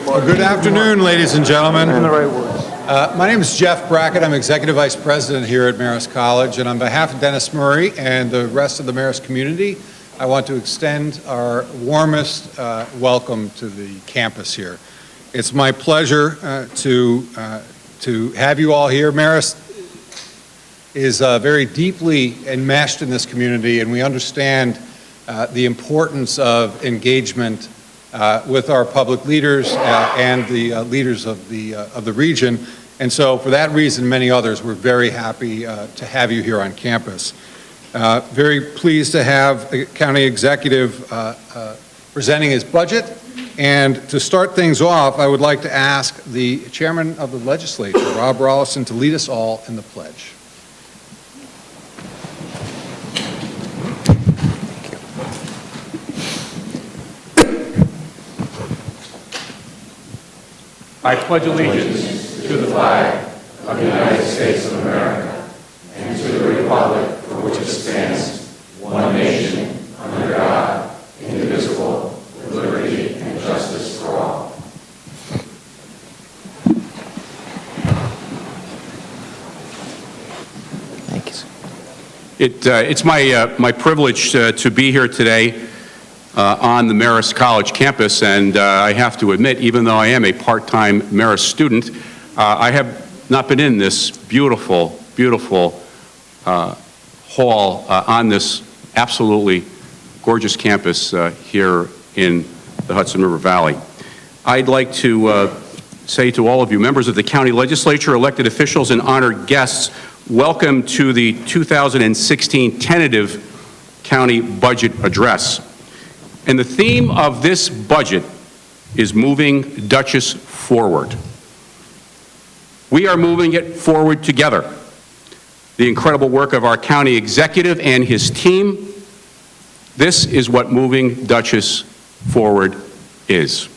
Well, good afternoon, ladies and gentlemen. In the right words. My name is Jeff Brackett. I'm Executive Vice President here at Marist College, and on behalf of Dennis Murray and the rest of the Marist community, I want to extend our warmest welcome to the campus here. It's my pleasure to have you all here. Marist is very deeply enmeshed in this community, and we understand the importance of engagement with our public leaders and the leaders of the region. And so for that reason, many others, we're very happy to have you here on campus. Very pleased to have the county executive presenting his budget. And to start things off, I would like to ask the chairman of the legislature, Rob Rollison, to lead us all in the pledge. I pledge allegiance to the flag of the United States of America and to the republic for which it stands, one nation, under God, indivisible, with liberty and justice for all. Thank you. It's my privilege to be here today on the Marist College campus, and I have to admit, even though I am a part-time Marist student, I have not been in this beautiful, beautiful hall on this absolutely gorgeous campus here in the Hudson River Valley. I'd like to say to all of you, members of the county legislature, elected officials, and honored guests, welcome to the 2016 tentative county budget address. And the theme of this budget is moving Dutchess forward. We are moving it forward together. The incredible work of our county executive and his team, this is what moving Dutchess forward is.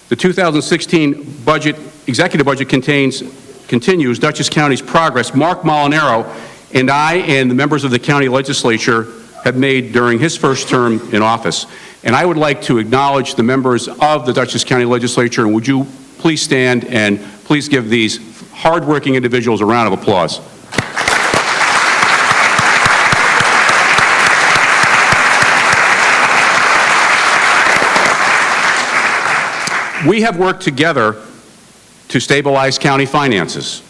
The 2016 executive budget continues Dutchess County's progress. Mark Molinaro and I and the members of the county legislature have made during his first term in office. And I would like to acknowledge the members of the Dutchess County Legislature, and would you please stand and please give these hardworking individuals a round of applause. We have worked together to stabilize county finances,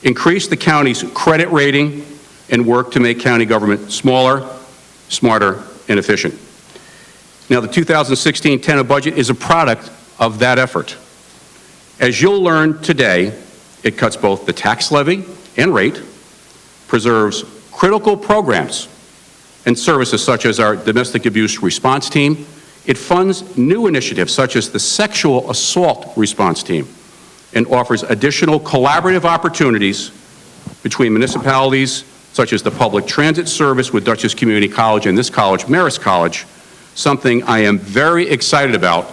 increase the county's credit rating, and work to make county government smaller, smarter, and efficient. Now, the 2016 tentative budget is a product of that effort. As you'll learn today, it cuts both the tax levy and rate, preserves critical programs and services such as our domestic abuse response team. It funds new initiatives such as the sexual assault response team and offers additional collaborative opportunities between municipalities such as the public transit service with Dutchess Community College and this college, Marist College, something I am very excited about,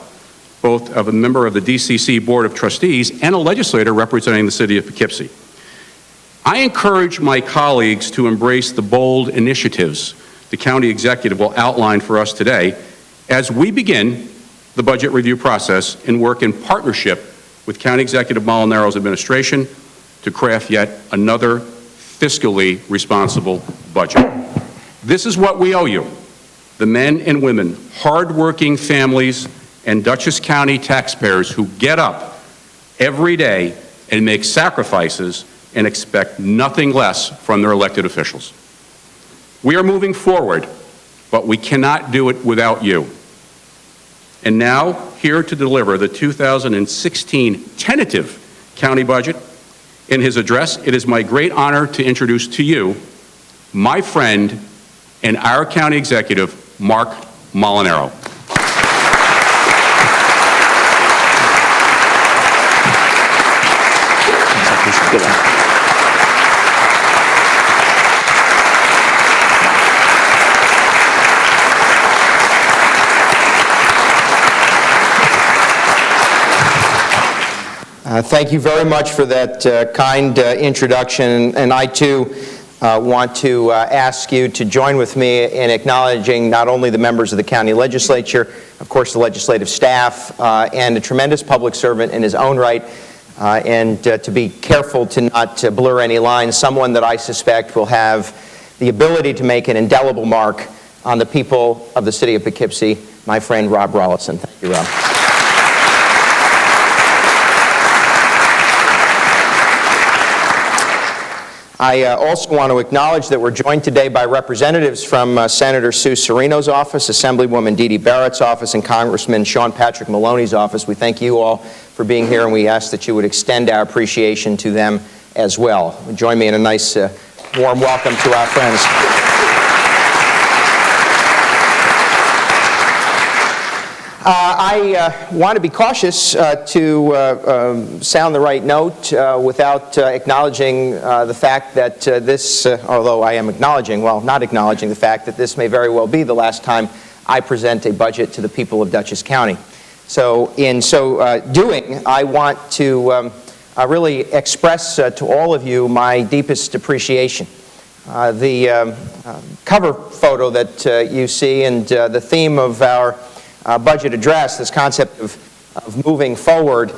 both of a member of the DCC Board of Trustees and a legislator representing the city of Poughkeepsie. I encourage my colleagues to embrace the bold initiatives the county executive will outline for us today as we begin the budget review process and work in partnership with County Executive Molinaro's administration to craft yet another fiscally responsible budget. This is what we owe you, the men and women, hardworking families, and Dutchess County taxpayers who get up every day and make sacrifices and expect nothing less from their elected officials. We are moving forward, but we cannot do it without you. And now, here to deliver the 2016 tentative county budget, in his address, it is my great honor to introduce to you my friend and our county executive, Mark Molinaro. Thank you very much for that kind introduction, and I too want to ask you to join with me in acknowledging not only the members of the county legislature, of course the legislative staff, and a tremendous public servant in his own right, and to be careful to not blur any lines, someone that I suspect will have the ability to make an indelible mark on the people of the city of Poughkeepsie, my friend Rob Rollison. Thank you, Rob. I also want to acknowledge that we're joined today by representatives from Senator Sue Serino's office, Assemblywoman Dee Dee Barrett's office, and Congressman Sean Patrick Maloney's office. We thank you all for being here, and we ask that you would extend our appreciation to them as well. Join me in a nice, warm welcome to our friends. I want to be cautious to sound the right note without acknowledging the fact that although I am acknowledging, well, not acknowledging the fact that this may very well be the last time I present a budget to the people of Dutchess County. So in so doing, I want to really express to all of you my deepest appreciation. The cover photo that you see and the theme of our budget address, this concept of moving forward,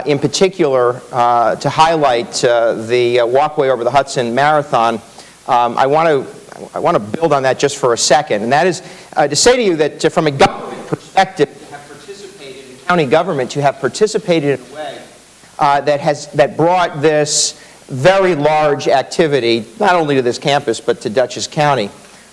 in particular to highlight the walkway over the Hudson Marathon, I want to build on that just for a second, and that is to say to you that from a government perspective, to have participated in county government, to have participated in a way that brought this very large activity, not only to this campus, but to Dutchess County,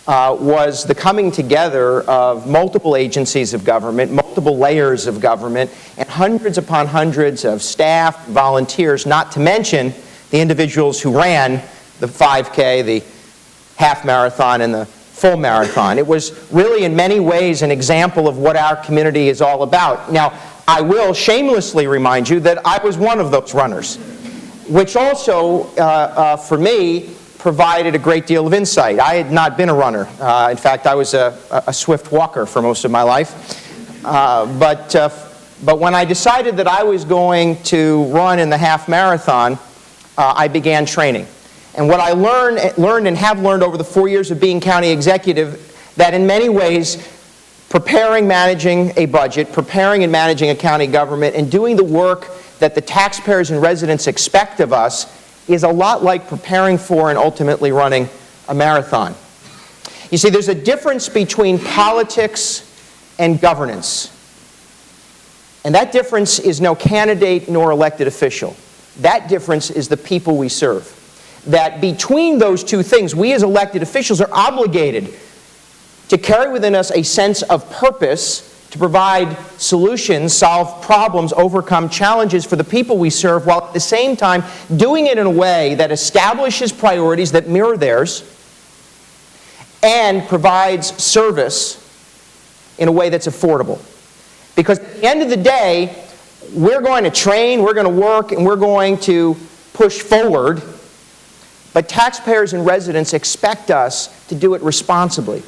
was the coming together of multiple agencies of government, multiple layers of government, and hundreds upon hundreds of staff, volunteers, not to mention the individuals who ran the 5K, the half marathon, and the full marathon. It was really in many ways an example of what our community is all about. Now, I will shamelessly remind you that I was one of those runners, which also, for me, provided a great deal of insight. I had not been a runner. In fact, I was a swift walker for most of my life. But when I decided that I was going to run in the half marathon, I began training. And what I learned and have learned over the 4 years of being county executive, that in many ways, preparing, managing a budget, preparing and managing a county government, and doing the work that the taxpayers and residents expect of us is a lot like preparing for and ultimately running a marathon. You see, there's a difference between politics and governance. And that difference is no candidate nor elected official. That difference is the people we serve. That between those two things, we as elected officials are obligated to carry within us a sense of purpose to provide solutions, solve problems, overcome challenges for the people we serve, while at the same time doing it in a way that establishes priorities that mirror theirs and provides service in a way that's affordable. Because at the end of the day, we're going to train, we're going to work, and we're going to push forward, but taxpayers and residents expect us to do it responsibly.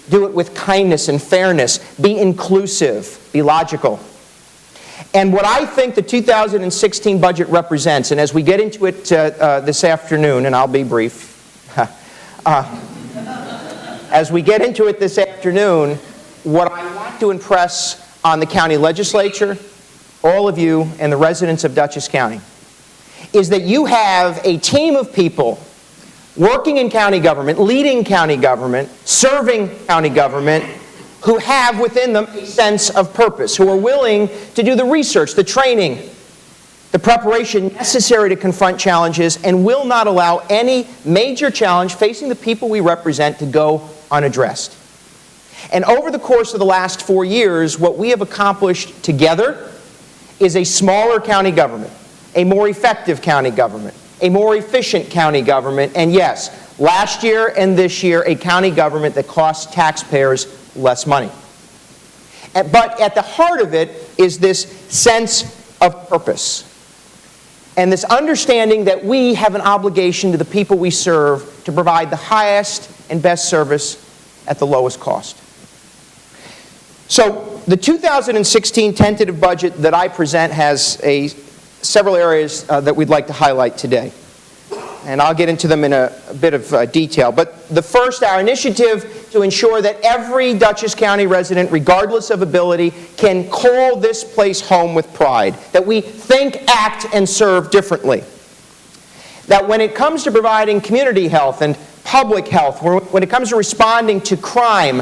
Do it with kindness and fairness. Be inclusive. Be logical. And what I think the 2016 budget represents, and as we get into it this afternoon, and I'll be brief, as we get into it this afternoon, what I want to impress on the county legislature, all of you, and the residents of Dutchess County, is that you have a team of people working in county government, leading county government, serving county government, who have within them a sense of purpose, who are willing to do the research, the training, the preparation necessary to confront challenges, and will not allow any major challenge facing the people we represent to go unaddressed. And over the course of the last 4 years, what we have accomplished together is a smaller county government, a more effective county government, a more efficient county government, and yes, last year and this year, a county government that costs taxpayers less money. But at the heart of it is this sense of purpose and this understanding that we have an obligation to the people we serve to provide the highest and best service at the lowest cost. So the 2016 tentative budget that I present has several areas that we'd like to highlight today. and I'll get into them in a bit of detail. But the first, our initiative to ensure that every Dutchess County resident, regardless of ability, can call this place home with pride, that we think, act, and serve differently. That when it comes to providing community health and public health, when it comes to responding to crime,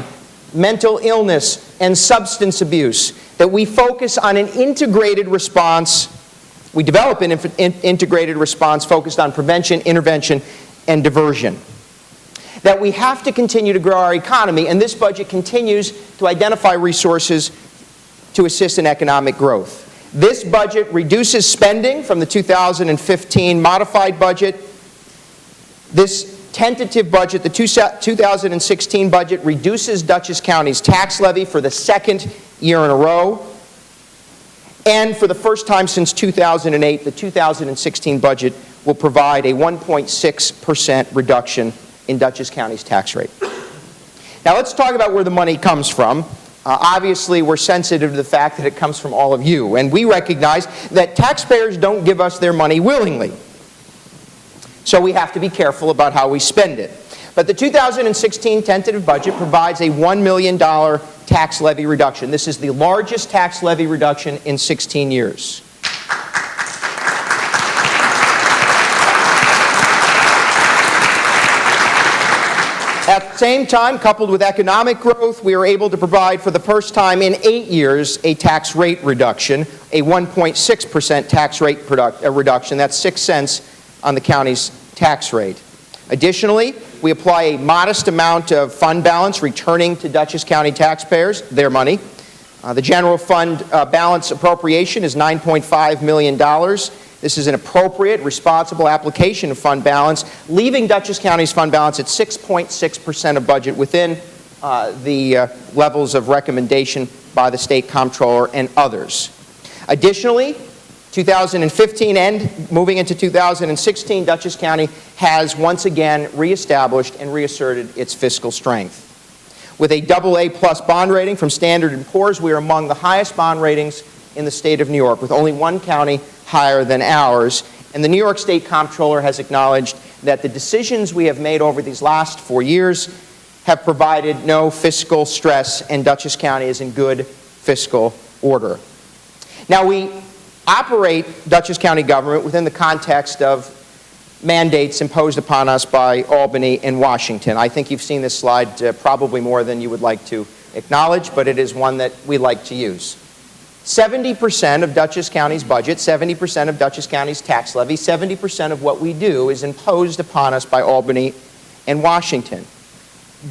mental illness, and substance abuse, that we focus on an integrated response. We develop an integrated response focused on prevention, intervention, and diversion. That we have to continue to grow our economy, and this budget continues to identify resources to assist in economic growth. This budget reduces spending from the 2015 modified budget. This tentative budget, the 2016 budget, reduces Dutchess County's tax levy for the second year in a row. And for the first time since 2008, the 2016 budget will provide a 1.6% reduction in Dutchess County's tax rate. Now let's talk about where the money comes from. Obviously, we're sensitive to the fact that it comes from all of you, and we recognize that taxpayers don't give us their money willingly. So we have to be careful about how we spend it. But the 2016 tentative budget provides a $1 million tax levy reduction. This is the largest tax levy reduction in 16 years. At the same time, coupled with economic growth, we are able to provide for the first time in 8 years a tax rate reduction, a 1.6% tax rate reduction. That's 6 cents on the county's tax rate. Additionally, we apply a modest amount of fund balance returning to Dutchess County taxpayers their money. The general fund balance appropriation is $9.5 million. This is an appropriate, responsible application of fund balance, leaving Dutchess County's fund balance at 6.6% of budget within the levels of recommendation by the State Comptroller and others. Additionally, 2015 and moving into 2016, Dutchess County has once again reestablished and reasserted its fiscal strength. With a AA+ bond rating from Standard & Poor's, we are among the highest bond ratings in the state of New York, with only one county higher than ours. And the New York State Comptroller has acknowledged that the decisions we have made over these last 4 years have provided no fiscal stress, and Dutchess County is in good fiscal order. Now, we operate Dutchess County government within the context of mandates imposed upon us by Albany and Washington. I think you've seen this slide probably more than you would like to acknowledge, but it is one that we like to use. 70% of Dutchess County's budget, 70% of Dutchess County's tax levy, 70% of what we do is imposed upon us by Albany and Washington.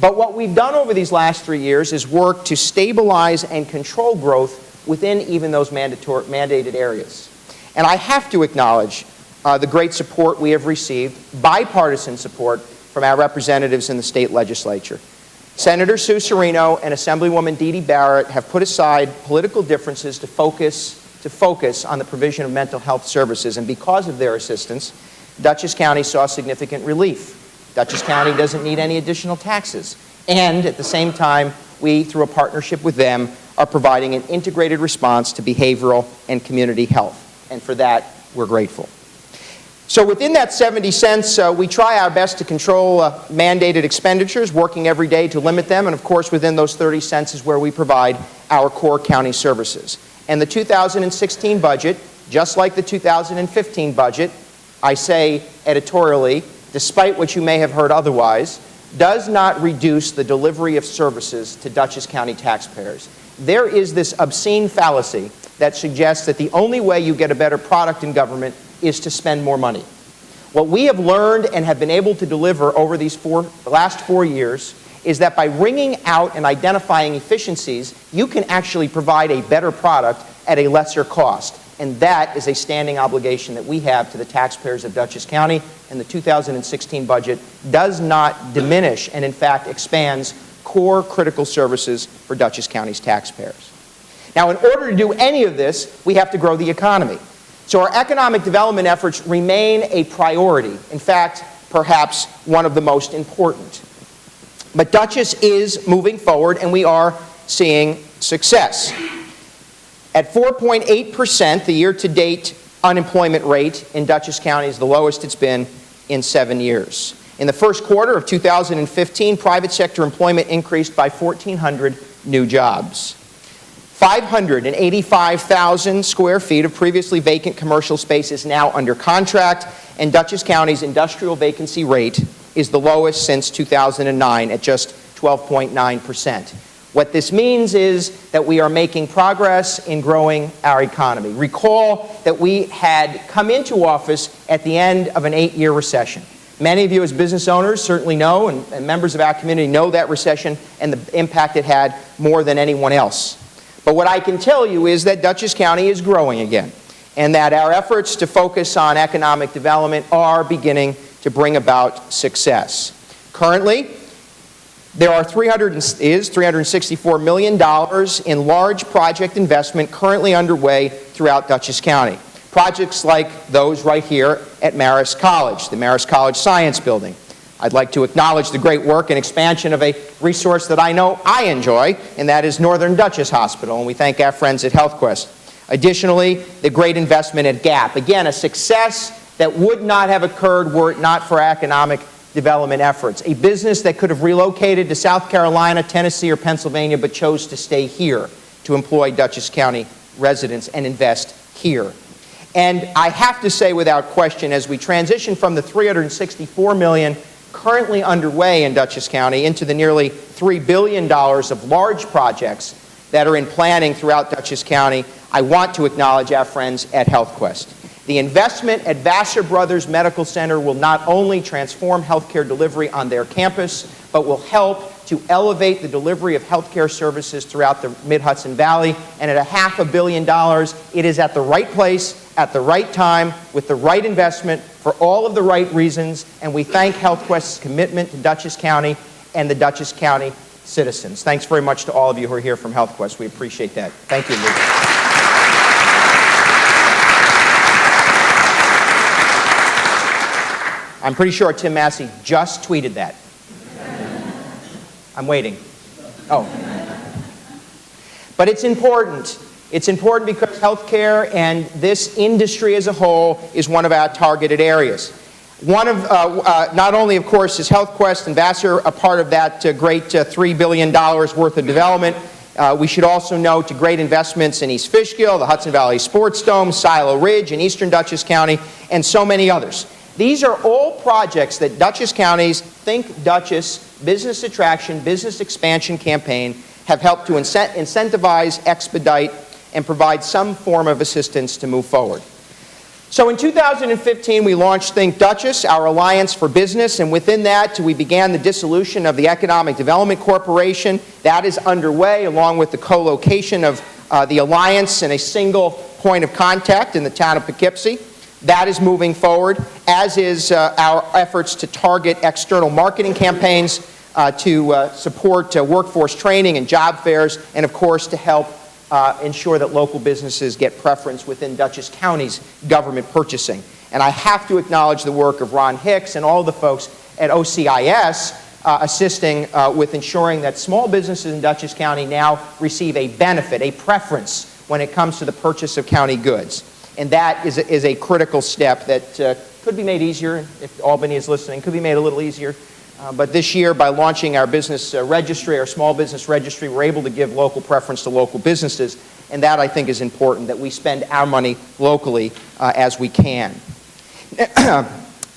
But what we've done over these last 3 years is work to stabilize and control growth within even those mandated areas. And I have to acknowledge the great support we have received, bipartisan support, from our representatives in the state legislature. Senator Sue Serino and Assemblywoman Dee Dee Barrett have put aside political differences to focus on the provision of mental health services, and because of their assistance, Dutchess County saw significant relief. Dutchess County doesn't need any additional taxes, and at the same time, we, through a partnership with them, are providing an integrated response to behavioral and community health, and for that, we're grateful. So within that 70 cents, we try our best to control mandated expenditures, working every day to limit them, and of course within those 30 cents is where we provide our core county services. And the 2016 budget, just like the 2015 budget, I say editorially, despite what you may have heard otherwise, does not reduce the delivery of services to Dutchess County taxpayers. There is this obscene fallacy that suggests that the only way you get a better product in government is to spend more money. What we have learned and have been able to deliver over these last 4 years is that by wringing out and identifying efficiencies, you can actually provide a better product at a lesser cost. And that is a standing obligation that we have to the taxpayers of Dutchess County, and the 2016 budget does not diminish and in fact expands core critical services for Dutchess County's taxpayers. Now, in order to do any of this, we have to grow the economy. So our economic development efforts remain a priority. In fact, perhaps one of the most important. But Dutchess is moving forward, and we are seeing success. At 4.8%, the year-to-date unemployment rate in Dutchess County is the lowest it's been in 7 years. In the first quarter of 2015, private sector employment increased by 1,400 new jobs. 585,000 square feet of previously vacant commercial space is now under contract, and Dutchess County's industrial vacancy rate is the lowest since 2009 at just 12.9%. What this means is that we are making progress in growing our economy. Recall that we had come into office at the end of an 8-year recession. Many of you as business owners certainly know, and members of our community know that recession and the impact it had more than anyone else. But what I can tell you is that Dutchess County is growing again, and that our efforts to focus on economic development are beginning to bring about success. Currently, there is $364 million in large project investment currently underway throughout Dutchess County. Projects like those right here at Marist College, the Marist College Science Building. I'd like to acknowledge the great work and expansion of a resource that I know I enjoy, and that is Northern Dutchess Hospital, and we thank our friends at HealthQuest. Additionally, the great investment at Gap. Again, a success that would not have occurred were it not for economic development efforts. A business that could have relocated to South Carolina, Tennessee, or Pennsylvania, but chose to stay here to employ Dutchess County residents and invest here. And I have to say without question, as we transition from the $364 million currently underway in Dutchess County into the nearly $3 billion of large projects that are in planning throughout Dutchess County, I want to acknowledge our friends at HealthQuest. The investment at Vassar Brothers Medical Center will not only transform healthcare delivery on their campus, but will help to elevate the delivery of healthcare services throughout the Mid-Hudson Valley. And at $500 million, it is at the right place, at the right time, with the right investment, for all of the right reasons. And we thank HealthQuest's commitment to Dutchess County and the Dutchess County citizens. Thanks very much to all of you who are here from HealthQuest. We appreciate that. Thank you, Luke. I'm pretty sure Tim Massey just tweeted that. I'm waiting. Oh. But it's important. It's important because healthcare and this industry as a whole is one of our targeted areas. Not only, of course, is HealthQuest and Vassar a part of that great $3 billion worth of development, we should also note great investments in East Fishkill, the Hudson Valley Sports Dome, Silo Ridge in eastern Dutchess County, and so many others. These are all projects that Dutchess County's Think Dutchess business attraction, business expansion campaign have helped to incentivize, expedite, and provide some form of assistance to move forward. So in 2015, we launched Think Dutchess, our alliance for business, and within that, we began the dissolution of the Economic Development Corporation. That is underway, along with the co-location of the alliance and a single point of contact in the town of Poughkeepsie. That is moving forward, as is our efforts to target external marketing campaigns, to support workforce training and job fairs, and of course to help ensure that local businesses get preference within Dutchess County's government purchasing. And I have to acknowledge the work of Ron Hicks and all the folks at OCIS assisting with ensuring that small businesses in Dutchess County now receive a benefit, a preference when it comes to the purchase of county goods. And that is a critical step that could be made easier, if Albany is listening, could be made a little easier. But this year, by launching our business registry, our small business registry, we're able to give local preference to local businesses. And that, I think, is important, that we spend our money locally as we can.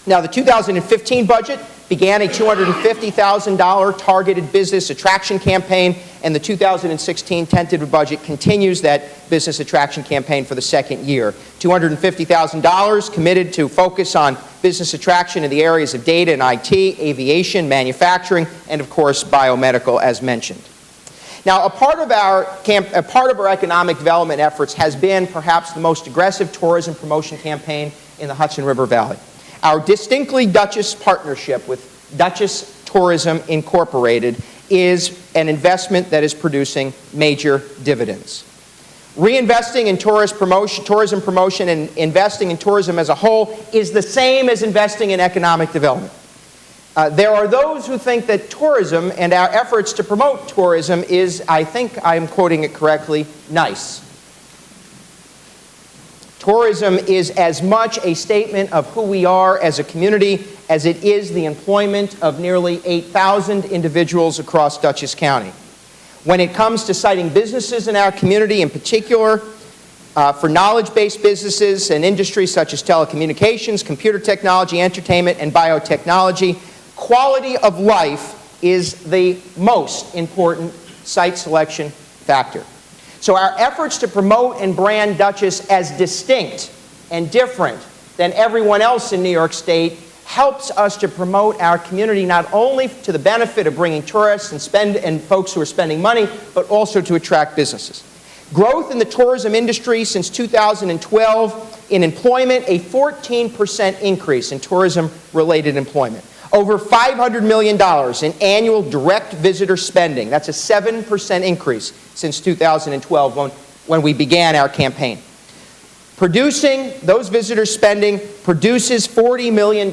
Now, the 2015 budget began a $250,000 targeted business attraction campaign, and the 2016 tentative budget continues that business attraction campaign for the second year. $250,000 committed to focus on business attraction in the areas of data and IT, aviation, manufacturing, and of course biomedical, as mentioned. Now, a part of our economic development efforts has been perhaps the most aggressive tourism promotion campaign in the Hudson River Valley. Our distinctly Dutchess partnership with Dutchess Tourism Incorporated is an investment that is producing major dividends. Reinvesting in tourism promotion and investing in tourism as a whole is the same as investing in economic development. There are those who think that tourism and our efforts to promote tourism is, I think I'm quoting it correctly, nice. Tourism is as much a statement of who we are as a community as it is the employment of nearly 8,000 individuals across Dutchess County. When it comes to citing businesses in our community, in particular, for knowledge-based businesses and industries such as telecommunications, computer technology, entertainment, and biotechnology, quality of life is the most important site selection factor. So our efforts to promote and brand Dutchess as distinct and different than everyone else in New York State helps us to promote our community not only to the benefit of bringing tourists and folks who are spending money, but also to attract businesses. Growth in the tourism industry since 2012 in employment, a 14% increase in tourism-related employment. Over $500 million in annual direct visitor spending. That's a 7% increase since 2012 when we began our campaign. Producing those visitor spending produces $40 million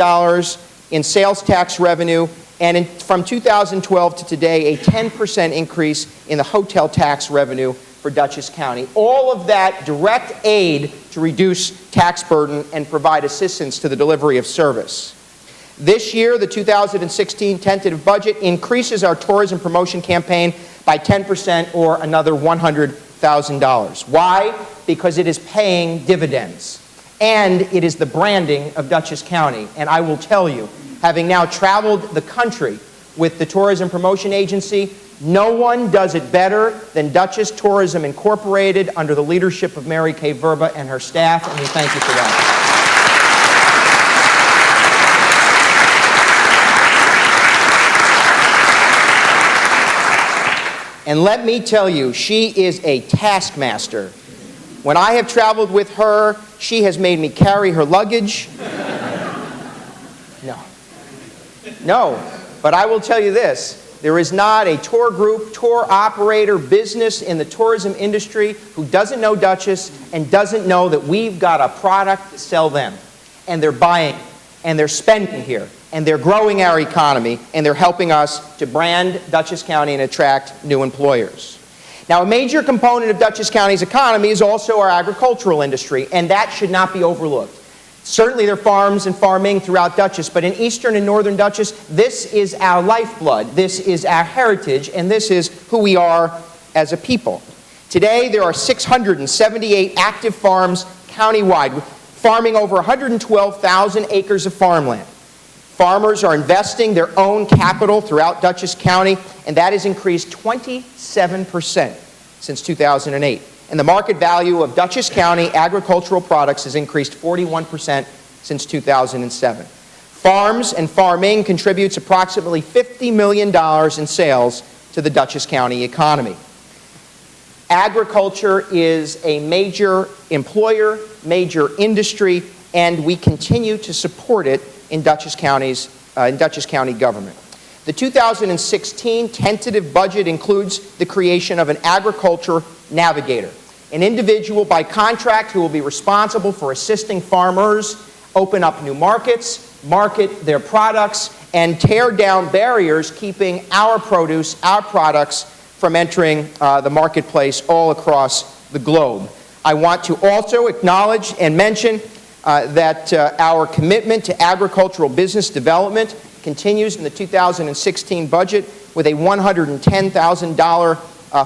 in sales tax revenue, and from 2012 to today, a 10% increase in the hotel tax revenue for Dutchess County. All of that direct aid to reduce tax burden and provide assistance to the delivery of service. This year, the 2016 tentative budget increases our tourism promotion campaign by 10% or another $100,000. Why? Because it is paying dividends. And it is the branding of Dutchess County. And I will tell you, having now traveled the country with the Tourism Promotion Agency, no one does it better than Dutchess Tourism Incorporated under the leadership of Mary Kay Verba and her staff, and we thank you for that. And let me tell you, she is a taskmaster. When I have traveled with her, she has made me carry her luggage. No, but I will tell you this. There is not a tour group, tour operator, business in the tourism industry who doesn't know Dutchess and doesn't know that we've got a product to sell them. And they're buying, and they're spending here, and they're growing our economy, and they're helping us to brand Dutchess County and attract new employers. Now, a major component of Dutchess County's economy is also our agricultural industry, and that should not be overlooked. Certainly there are farms and farming throughout Dutchess, but in eastern and northern Dutchess, this is our lifeblood, this is our heritage, and this is who we are as a people. Today, there are 678 active farms countywide, farming over 112,000 acres of farmland. Farmers are investing their own capital throughout Dutchess County, and that has increased 27% since 2008. And the market value of Dutchess County agricultural products has increased 41% since 2007. Farms and farming contributes approximately $50 million in sales to the Dutchess County economy. Agriculture is a major employer, major industry, and we continue to support it in Dutchess County government. The 2016 tentative budget includes the creation of an agriculture navigator, an individual by contract who will be responsible for assisting farmers open up new markets, market their products, and tear down barriers keeping our produce, our products, from entering the marketplace all across the globe. I want to also acknowledge and mention that our commitment to agricultural business development continues in the 2016 budget with a $110,000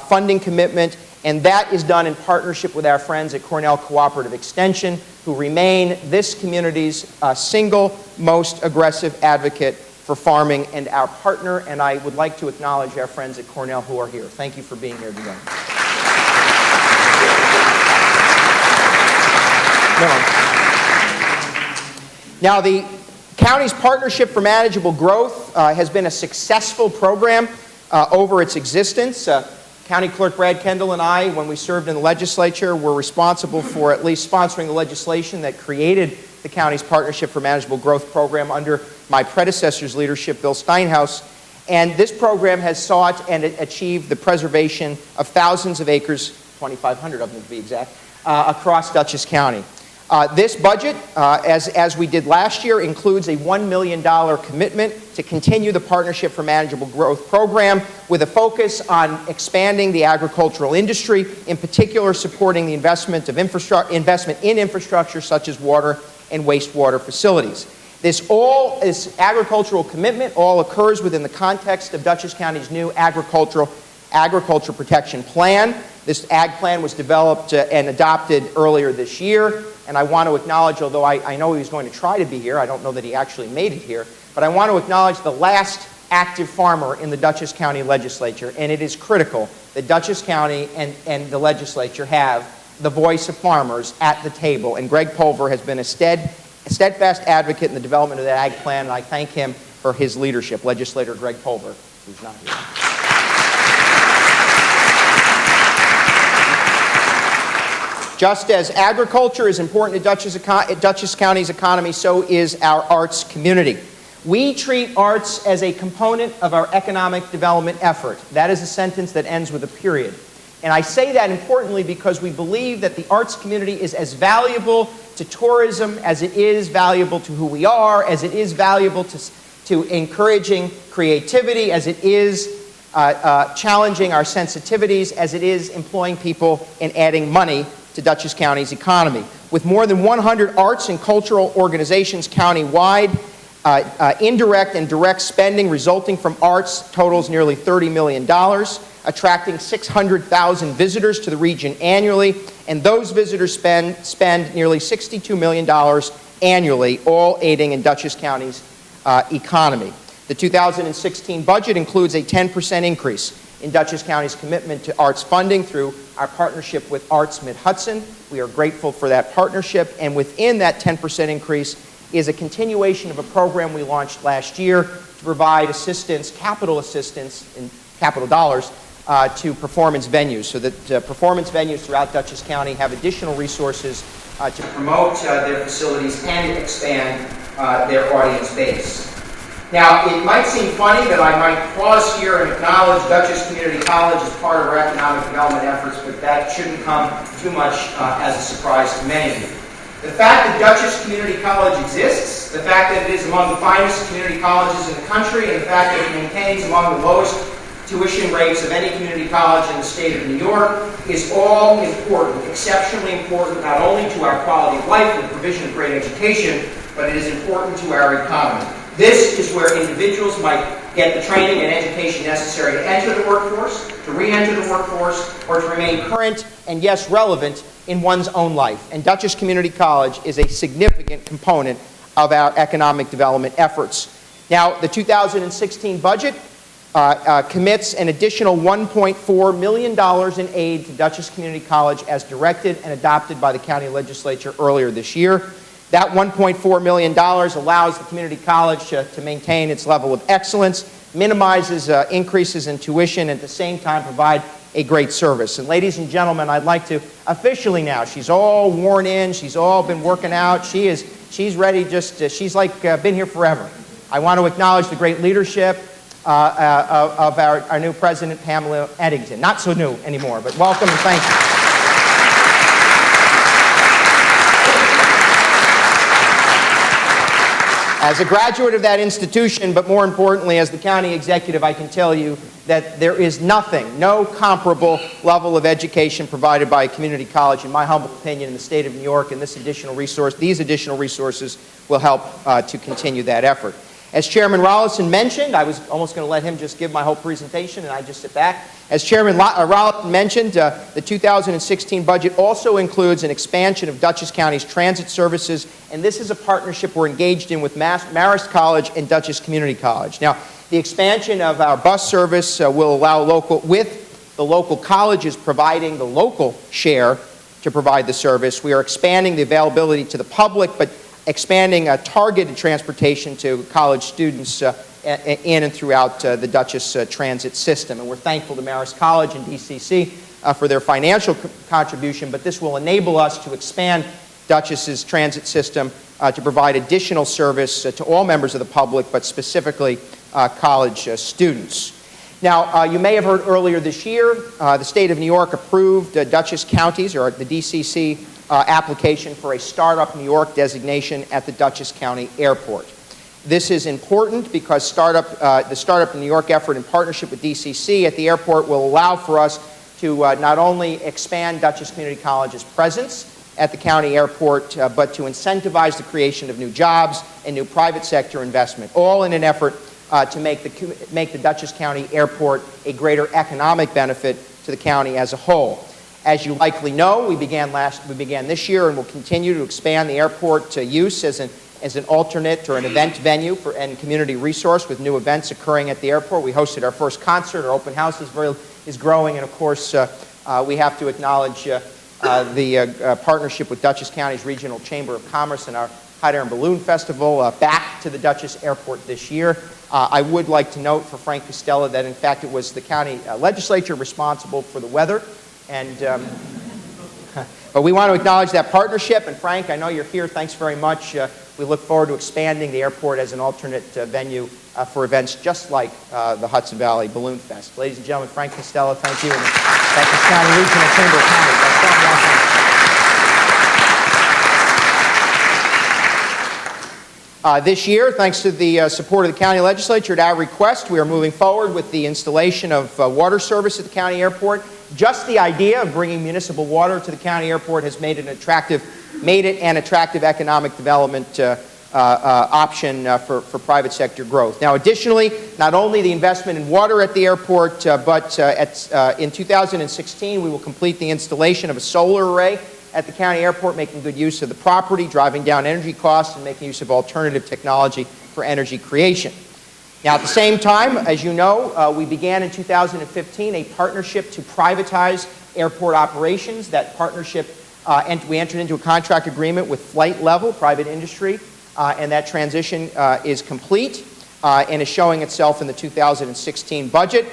funding commitment, and that is done in partnership with our friends at Cornell Cooperative Extension, who remain this community's single most aggressive advocate for farming and our partner, and I would like to acknowledge our friends at Cornell who are here. Thank you for being here today. Now, the county's Partnership for Manageable Growth has been a successful program over its existence. County Clerk Brad Kendall and I, when we served in the legislature, were responsible for at least sponsoring the legislation that created the county's Partnership for Manageable Growth program under my predecessor's leadership, Bill Steinhaus. And this program has sought and achieved the preservation of thousands of acres, 2,500 of them to be exact, across Dutchess County. This budget, as we did last year, includes a $1 million commitment to continue the Partnership for Manageable Growth program with a focus on expanding the agricultural industry, in particular supporting the investment in infrastructure such as water and wastewater facilities. This agricultural commitment all occurs within the context of Dutchess County's new agriculture protection plan. This ag plan was developed and adopted earlier this year, and I want to acknowledge, although I know he was going to try to be here, I don't know that he actually made it here, but I want to acknowledge the last active farmer in the Dutchess County legislature, and it is critical that Dutchess County and the legislature have the voice of farmers at the table, and Greg Pulver has been a steadfast advocate in the development of that ag plan, and I thank him for his leadership, Legislator Greg Pulver, who's not here. Just as agriculture is important to Dutchess County's economy, so is our arts community. We treat arts as a component of our economic development effort. That is a sentence that ends with a period. And I say that importantly because we believe that the arts community is as valuable to tourism as it is valuable to who we are, as it is valuable to encouraging creativity, as it is challenging our sensitivities, as it is employing people and adding money to Dutchess County's economy. With more than 100 arts and cultural organizations countywide, indirect and direct spending resulting from arts totals nearly $30 million, attracting 600,000 visitors to the region annually, and those visitors spend nearly $62 million annually, all aiding in Dutchess County's economy. The 2016 budget includes a 10% increase in Dutchess County's commitment to arts funding through our partnership with Arts Mid-Hudson. We are grateful for that partnership, and within that 10% increase is a continuation of a program we launched last year to provide assistance, capital assistance, in capital dollars, to performance venues, so that performance venues throughout Dutchess County have additional resources to promote their facilities and expand their audience base. Now, it might seem funny that I might pause here and acknowledge Dutchess Community College as part of our economic development efforts, but that shouldn't come too much as a surprise to many of you. The fact that Dutchess Community College exists, the fact that it is among the finest community colleges in the country, and the fact that it maintains among the lowest tuition rates of any community college in the state of New York is all important, exceptionally important, not only to our quality of life and the provision of great education, but it is important to our economy. This is where individuals might get the training and education necessary to enter the workforce, to re-enter the workforce, or to remain current and, yes, relevant in one's own life. And Dutchess Community College is a significant component of our economic development efforts. Now, the 2016 budget commits an additional $1.4 million in aid to Dutchess Community College as directed and adopted by the county legislature earlier this year. That $1.4 million allows the community college to maintain its level of excellence, minimizes increases in tuition, and at the same time provide a great service. And ladies and gentlemen, I'd like to officially now, she's all worn in, she's all been working out, she's ready, she's like been here forever. I want to acknowledge the great leadership of our new president, Pamela Eddington. Not so new anymore, but welcome and thank you. As a graduate of that institution, but more importantly, as the county executive, I can tell you that there is nothing, no comparable level of education provided by a community college, in my humble opinion, in the state of New York, and these additional resources will help to continue that effort. As Chairman Rollison mentioned, I was almost going to let him just give my whole presentation and I just sit back. As Chairman Rollison mentioned, the 2016 budget also includes an expansion of Dutchess County's transit services, and this is a partnership we're engaged in with Marist College and Dutchess Community College. Now, the expansion of our bus service will allow with the local colleges providing the local share to provide the service. We are expanding the availability to the public, but expanding targeted transportation to college students in and throughout the Dutchess transit system. And we're thankful to Marist College and DCC for their financial contribution, but this will enable us to expand Dutchess's transit system to provide additional service to all members of the public, but specifically college students. Now, you may have heard earlier this year, the state of New York approved Dutchess County's, or the DCC, application for a Startup New York designation at the Dutchess County Airport. This is important because the Startup New York effort in partnership with DCC at the airport will allow for us to not only expand Dutchess Community College's presence at the county airport, but to incentivize the creation of new jobs and new private sector investment, all in an effort to make the Dutchess County Airport a greater economic benefit to the county as a whole. As you likely know, we began this year and will continue to expand the airport use as an alternate or an event venue and community resource with new events occurring at the airport. We hosted our first concert. Our open house is growing, and of course, we have to acknowledge the partnership with Dutchess County's Regional Chamber of Commerce and our Hot Air and Balloon Festival back to the Dutchess Airport this year. I would like to note for Frank Costello that, in fact, it was the county legislature responsible for the weather. And but we want to acknowledge that partnership. And Frank, I know you're here. Thanks very much. We look forward to expanding the airport as an alternate venue for events just like the Hudson Valley Balloon Fest. Ladies and gentlemen, Frank Costello, thank you. And the Dutchess County Regional Chamber of Commerce. This year, thanks to the support of the county legislature, at our request, we are moving forward with the installation of water service at the county airport. Just the idea of bringing municipal water to the county airport has made it an attractive economic development option for private sector growth. Now, additionally, not only the investment in water at the airport, but in 2016, we will complete the installation of a solar array at the county airport, making good use of the property, driving down energy costs, and making use of alternative technology for energy creation. Now, at the same time, as you know, we began in 2015 a partnership to privatize airport operations. That partnership, we entered into a contract agreement with Flight Level, private industry, and that transition is complete and is showing itself in the 2016 budget.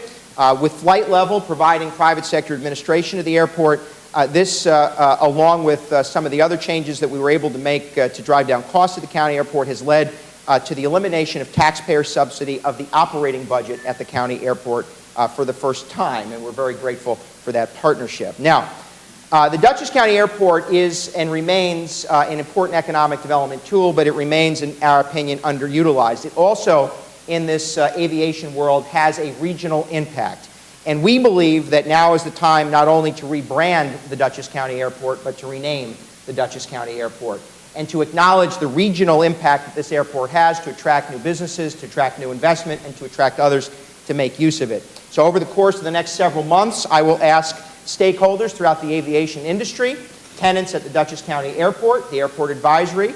With Flight Level providing private sector administration of the airport, this, along with some of the other changes that we were able to make to drive down costs at the county airport, has led to the elimination of taxpayer subsidy of the operating budget at the county airport for the first time, and we're very grateful for that partnership. Now, the Dutchess County Airport is and remains an important economic development tool, but it remains, in our opinion, underutilized. It also, in this aviation world, has a regional impact. And we believe that now is the time not only to rebrand the Dutchess County Airport, but to rename the Dutchess County Airport, and to acknowledge the regional impact that this airport has to attract new businesses, to attract new investment, and to attract others to make use of it. So over the course of the next several months, I will ask stakeholders throughout the aviation industry, tenants at the Dutchess County Airport, the Airport Advisory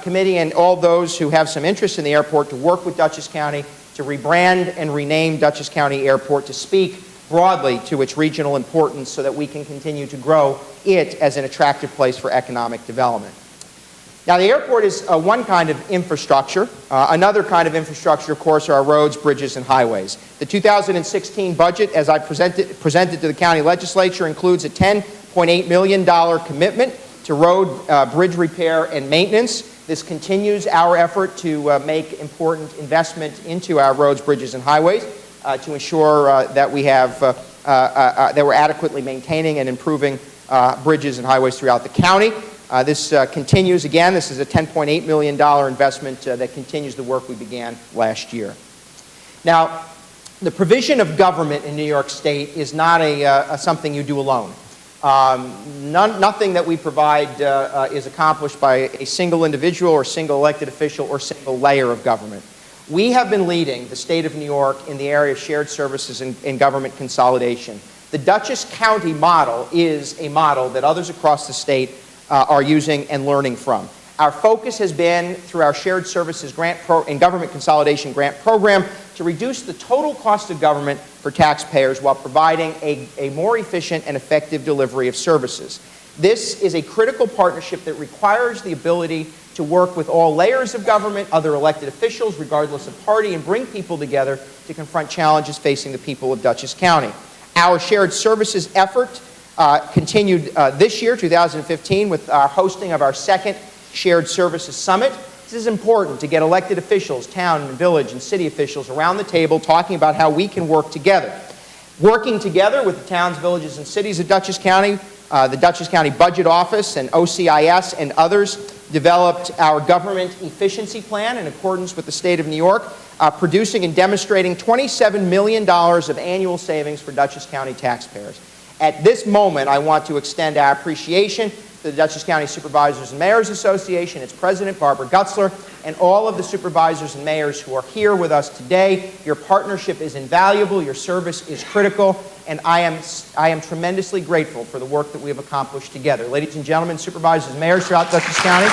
Committee, and all those who have some interest in the airport to work with Dutchess County to rebrand and rename Dutchess County Airport, to speak broadly to its regional importance so that we can continue to grow it as an attractive place for economic development. Now, the airport is one kind of infrastructure. Another kind of infrastructure, of course, are our roads, bridges, and highways. The 2016 budget, as I presented to the county legislature, includes a $10.8 million commitment to road, bridge repair, and maintenance. This continues our effort to make important investment into our roads, bridges, and highways to ensure that we have that we're adequately maintaining and improving bridges and highways throughout the county. This continues again. This is a $10.8 million investment that continues the work we began last year. Now, the provision of government in New York State is not something you do alone. Nothing that we provide is accomplished by a single individual or single elected official or single layer of government. We have been leading the state of New York in the area of shared services and government consolidation. The Dutchess County model is a model that others across the state are using and learning from. Our focus has been, through our shared services and government consolidation grant program, to reduce the total cost of government for taxpayers while providing a more efficient and effective delivery of services. This is a critical partnership that requires the ability to work with all layers of government, other elected officials, regardless of party, and bring people together to confront challenges facing the people of Dutchess County. Our shared services effort continued this year, 2015, with our hosting of our second Shared Services Summit. This is important to get elected officials, town and village and city officials around the table talking about how we can work together. Working together with the towns, villages, and cities of Dutchess County, the Dutchess County Budget Office and OCIS and others developed our government efficiency plan in accordance with the state of New York, producing and demonstrating $27 million of annual savings for Dutchess County taxpayers. At this moment, I want to extend our appreciation to the Dutchess County Supervisors and Mayors Association, its president, Barbara Gutzler, and all of the supervisors and mayors who are here with us today. Your partnership is invaluable, your service is critical, and I am tremendously grateful for the work that we have accomplished together. Ladies and gentlemen, supervisors and mayors throughout Dutchess County,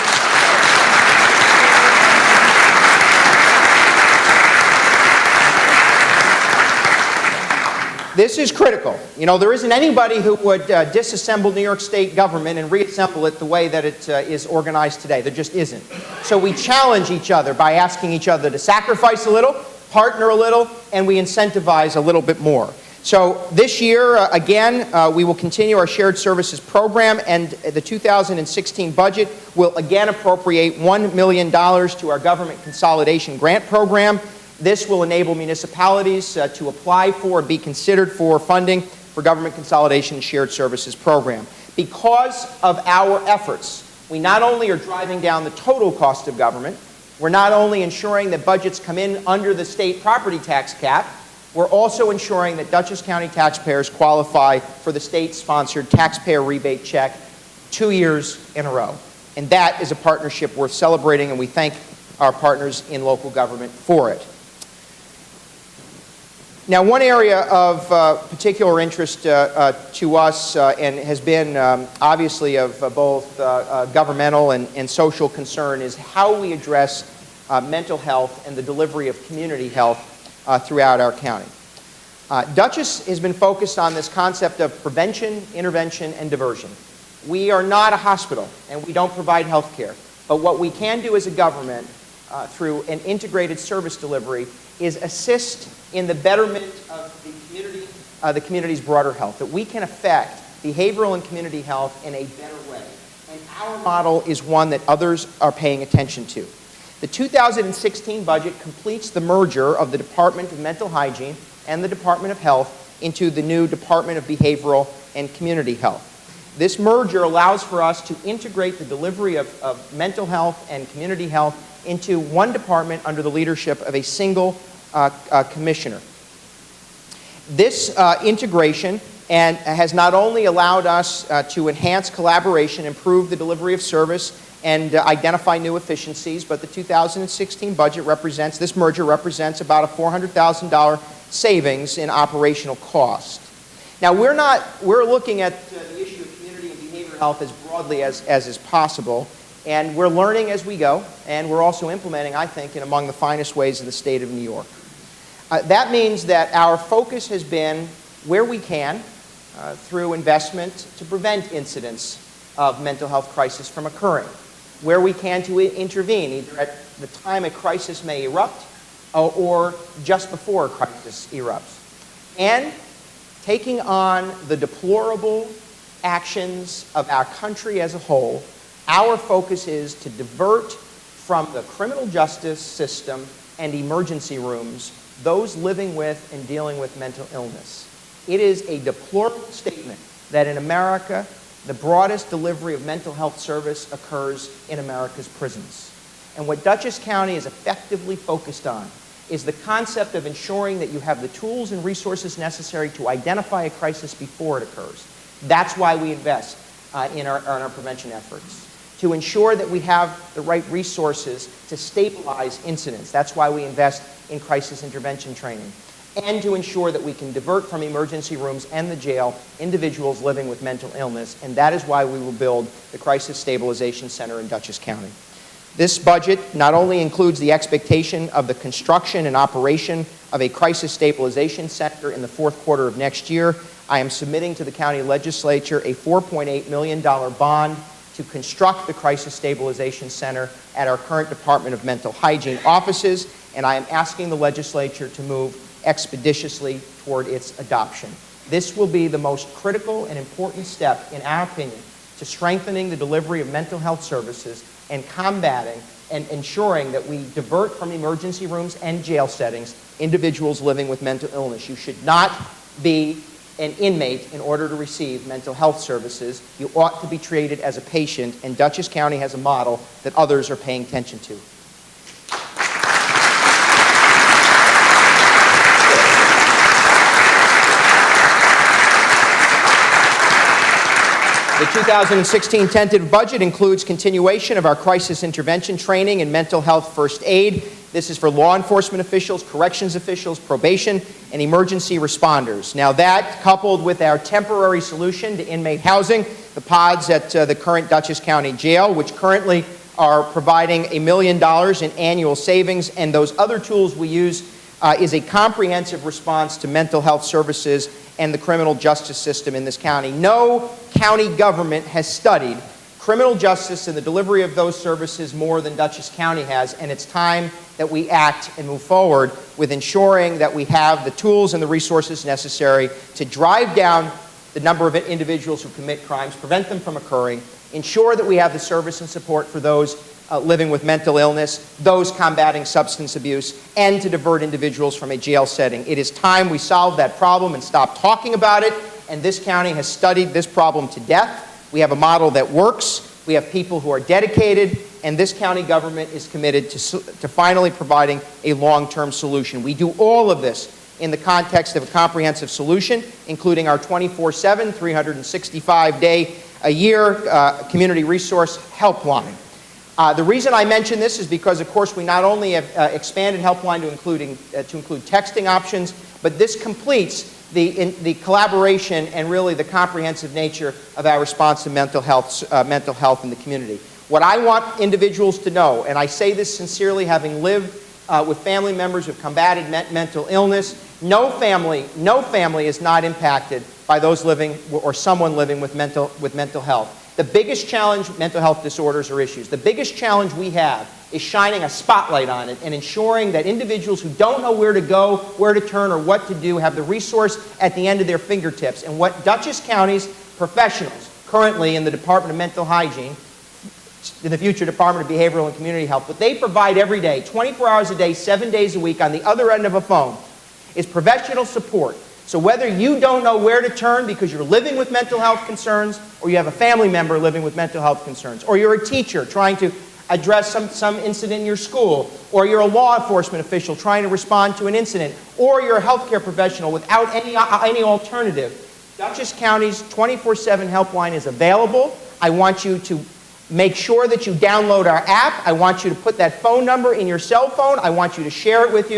this is critical. You know, there isn't anybody who would disassemble New York State government and reassemble it the way that it is organized today. There just isn't. So we challenge each other by asking each other to sacrifice a little, partner a little, and we incentivize a little bit more. So this year, again, we will continue our shared services program, and the 2016 budget will again appropriate $1 million to our government consolidation grant program. This will enable municipalities to apply for and be considered for funding for government consolidation and shared services program. Because of our efforts, we not only are driving down the total cost of government, we're not only ensuring that budgets come in under the state property tax cap, we're also ensuring that Dutchess County taxpayers qualify for the state-sponsored taxpayer rebate check 2 years in a row. And that is a partnership worth celebrating, and we thank our partners in local government for it. Now, one area of particular interest to us and has been obviously of both governmental and social concern is how we address mental health and the delivery of community health throughout our county. Dutchess has been focused on this concept of prevention, intervention, and diversion. We are not a hospital, and we don't provide health care. But what we can do as a government through an integrated service delivery is assist in the betterment of the community's broader health, that we can affect behavioral and community health in a better way. And our model is one that others are paying attention to. The 2016 budget completes the merger of the Department of Mental Hygiene and the Department of Health into the new Department of Behavioral and Community Health. This merger allows for us to integrate the delivery of mental health and community health into one department under the leadership of a single commissioner. This integration has not only allowed us to enhance collaboration, improve the delivery of service, and identify new efficiencies, but the 2016 budget represents, this merger represents about a $400,000 savings in operational cost. Now, we're looking at the issue of community and behavioral health as broadly as is possible, and we're learning as we go, and we're also implementing, I think, in among the finest ways in the state of New York. That means that our focus has been, where we can, through investment to prevent incidents of mental health crisis from occurring, where we can to intervene, either at the time a crisis may erupt or just before a crisis erupts, and taking on the deplorable actions of our country as a whole. Our focus is to divert from the criminal justice system and emergency rooms those living with and dealing with mental illness. It is a deplorable statement that in America, the broadest delivery of mental health service occurs in America's prisons. And what Dutchess County is effectively focused on is the concept of ensuring that you have the tools and resources necessary to identify a crisis before it occurs. That's why we invest in our prevention efforts, to ensure that we have the right resources to stabilize incidents. That's why we invest in crisis intervention training, and to ensure that we can divert from emergency rooms and the jail individuals living with mental illness, and that is why we will build the Crisis Stabilization Center in Dutchess County. This budget not only includes the expectation of the construction and operation of a Crisis Stabilization Center in the fourth quarter of next year, I am submitting to the county legislature a $4.8 million bond to construct the Crisis Stabilization Center at our current Department of Mental Hygiene offices, and I am asking the legislature to move expeditiously toward its adoption. This will be the most critical and important step, in our opinion, to strengthening the delivery of mental health services and combating and ensuring that we divert from emergency rooms and jail settings individuals living with mental illness. You should not be an inmate in order to receive mental health services. You ought to be treated as a patient, and Dutchess County has a model that others are paying attention to. The 2016 tentative budget includes continuation of our crisis intervention training and mental health first aid. This is for law enforcement officials, corrections officials, probation, and emergency responders. Now that, coupled with our temporary solution to inmate housing, the pods at the current Dutchess County Jail, which currently are providing $1 million in annual savings, and those other tools we use, is a comprehensive response to mental health services and the criminal justice system in this county. No county government has studied criminal justice and the delivery of those services more than Dutchess County has, and it's time that we act and move forward with ensuring that we have the tools and the resources necessary to drive down the number of individuals who commit crimes, prevent them from occurring, ensure that we have the service and support for those living with mental illness, those combating substance abuse, and to divert individuals from a jail setting. It is time we solve that problem and stop talking about it, and this county has studied this problem to death. We have a model that works, we have people who are dedicated, and this county government is committed to finally providing a long-term solution. We do all of this in the context of a comprehensive solution, including our 24/7, 365-day-a-year community resource helpline. The reason I mention this is because, of course, we not only have expanded helpline to include texting options, but this completes the collaboration and really the comprehensive nature of our response to mental health in the community. What I want individuals to know, and I say this sincerely, having lived with family members who have combated mental illness, no family is not impacted by those living or someone living with mental health. The biggest challenge, mental health disorders or issues, the biggest challenge we have is shining a spotlight on it and ensuring that individuals who don't know where to go, where to turn, or what to do have the resource at the end of their fingertips. And what Dutchess County's professionals currently in the Department of Mental Hygiene, in the future Department of Behavioral and Community Health, what they provide every day, 24 hours a day, 7 days a week on the other end of a phone, is professional support. So whether you don't know where to turn because you're living with mental health concerns, or you have a family member living with mental health concerns, or you're a teacher trying to address some incident in your school, or you're a law enforcement official trying to respond to an incident, or you're a healthcare professional without any alternative, Dutchess County's 24/7 helpline is available. I want you to make sure that you download our app. I want you to put that phone number in your cell phone. I want you to share it with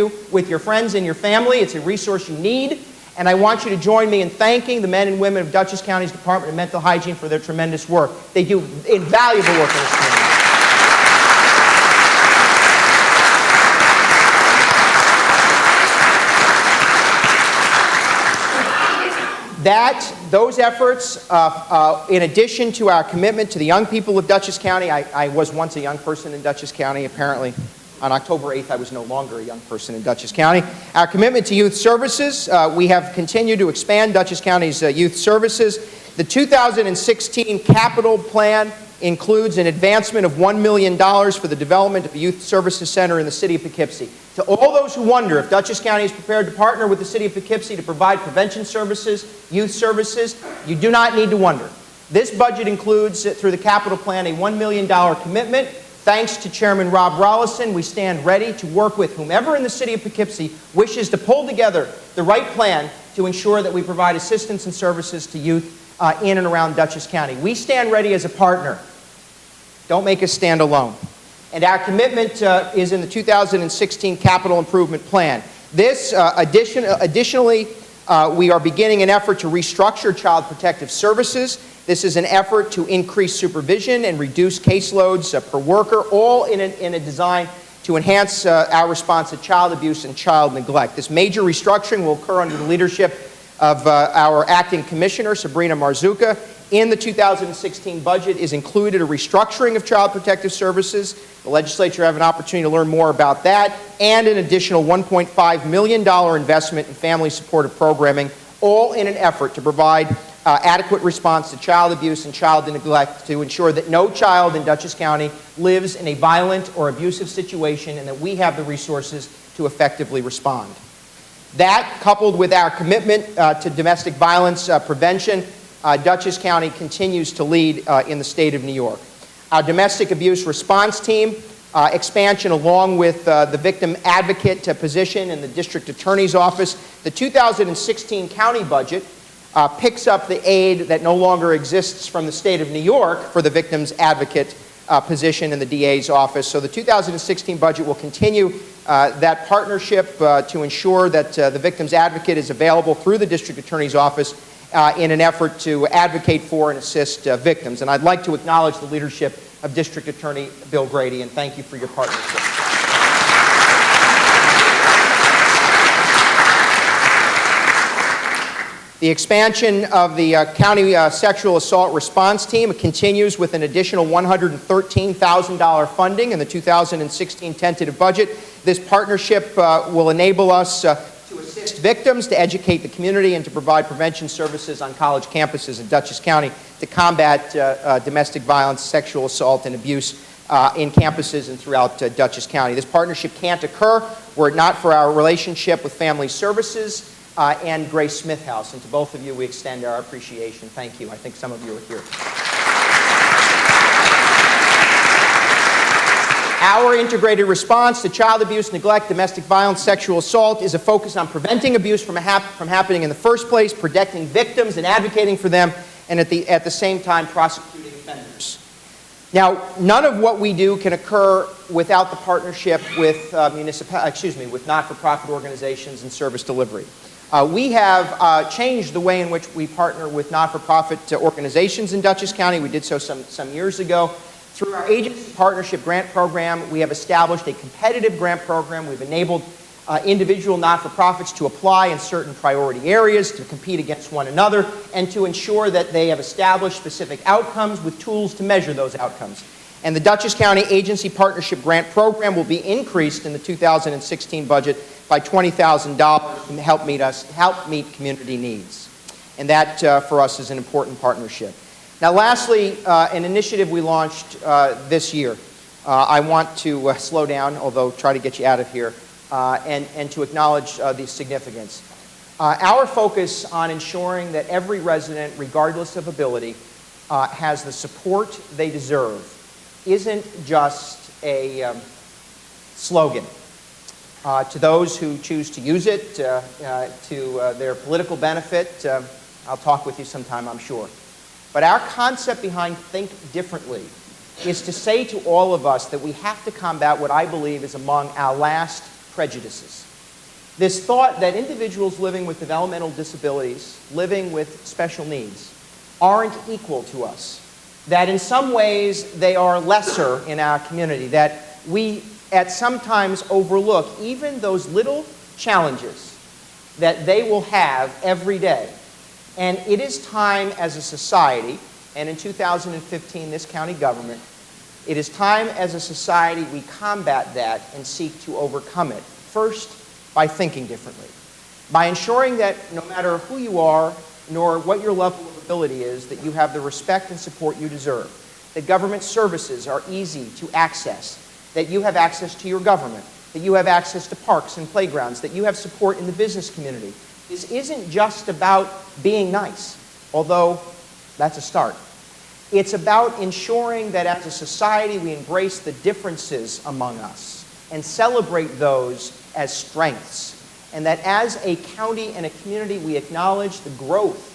your friends and your family. It's a resource you need. And I want you to join me in thanking the men and women of Dutchess County's Department of Mental Hygiene for their tremendous work. They do invaluable work in this community. Those efforts, in addition to our commitment to the young people of Dutchess County, I was once a young person in Dutchess County. Apparently, on October 8th, I was no longer a young person in Dutchess County. Our commitment to youth services, we have continued to expand Dutchess County's youth services. The 2016 capital plan includes an advancement of $1 million for the development of a youth services center in the city of Poughkeepsie. To all those who wonder if Dutchess County is prepared to partner with the city of Poughkeepsie to provide prevention services, youth services, you do not need to wonder. This budget includes, through the capital plan, a $1 million commitment. Thanks to Chairman Rob Rollison, we stand ready to work with whomever in the city of Poughkeepsie wishes to pull together the right plan to ensure that we provide assistance and services to youth in and around Dutchess County. We stand ready as a partner. Don't make us stand alone. And our commitment is in the 2016 Capital Improvement Plan. This, additionally, we are beginning an effort to restructure Child Protective Services. This is an effort to increase supervision and reduce caseloads per worker, all in a design to enhance our response to child abuse and child neglect. This major restructuring will occur under the leadership of our acting commissioner, Sabrina Marzuka. In the 2016 budget is included a restructuring of Child Protective Services. The legislature have an opportunity to learn more about that, and an additional $1.5 million investment in family supportive programming, all in an effort to provide adequate response to child abuse and child neglect to ensure that no child in Dutchess County lives in a violent or abusive situation and that we have the resources to effectively respond. That, coupled with our commitment to domestic violence prevention, Dutchess County continues to lead in the state of New York. Our domestic abuse response team expansion along with the victim advocate position in the district attorney's office. The 2016 county budget picks up the aid that no longer exists from the state of New York for the victim's advocate position in the DA's office. So the 2016 budget will continue that partnership to ensure that the victim's advocate is available through the district attorney's office in an effort to advocate for and assist victims. And I'd like to acknowledge the leadership of District Attorney Bill Grady, and thank you for your partnership. The expansion of the county sexual assault response team continues with an additional $113,000 funding in the 2016 tentative budget. This partnership will enable us to assist victims, to educate the community, and to provide prevention services on college campuses in Dutchess County to combat domestic violence, sexual assault, and abuse in campuses and throughout Dutchess County. This partnership can't occur were it not for our relationship with Family Services and Grace Smith House. And to both of you, we extend our appreciation. Thank you. I think some of you are here. Our integrated response to child abuse, neglect, domestic violence, sexual assault is a focus on preventing abuse from happening in the first place, protecting victims and advocating for them, and at the same time prosecuting offenders. Now, none of what we do can occur without the partnership with with not-for-profit organizations and service delivery. We have changed the way in which we partner with not-for-profit organizations in Dutchess County. We did so some years ago. Through our agency partnership grant program, we have established a competitive grant program. We've enabled individual not-for-profits to apply in certain priority areas, to compete against one another, and to ensure that they have established specific outcomes with tools to measure those outcomes. And the Dutchess County Agency Partnership Grant Program will be increased in the 2016 budget by $20,000 to help meet community needs. And that, for us, is an important partnership. Now, lastly, an initiative we launched this year. I want to slow down, although try to get you out of here, and to acknowledge the significance. Our focus on ensuring that every resident, regardless of ability, has the support they deserve isn't just a slogan. To those who choose to use it to their political benefit, I'll talk with you sometime, I'm sure. But our concept behind Think Differently is to say to all of us that we have to combat what I believe is among our last prejudices. This thought that individuals living with developmental disabilities, living with special needs, aren't equal to us. That in some ways they are lesser in our community. That we at sometimes overlook even those little challenges that they will have every day. And it is time as a society, and in 2015 this county government, it is time as a society we combat that and seek to overcome it. First, by thinking differently. By ensuring that no matter who you are, nor what your level of ability is, that you have the respect and support you deserve. That government services are easy to access. That you have access to your government. That you have access to parks and playgrounds. That you have support in the business community. This isn't just about being nice, although that's a start. It's about ensuring that as a society we embrace the differences among us and celebrate those as strengths. And that as a county and a community we acknowledge the growth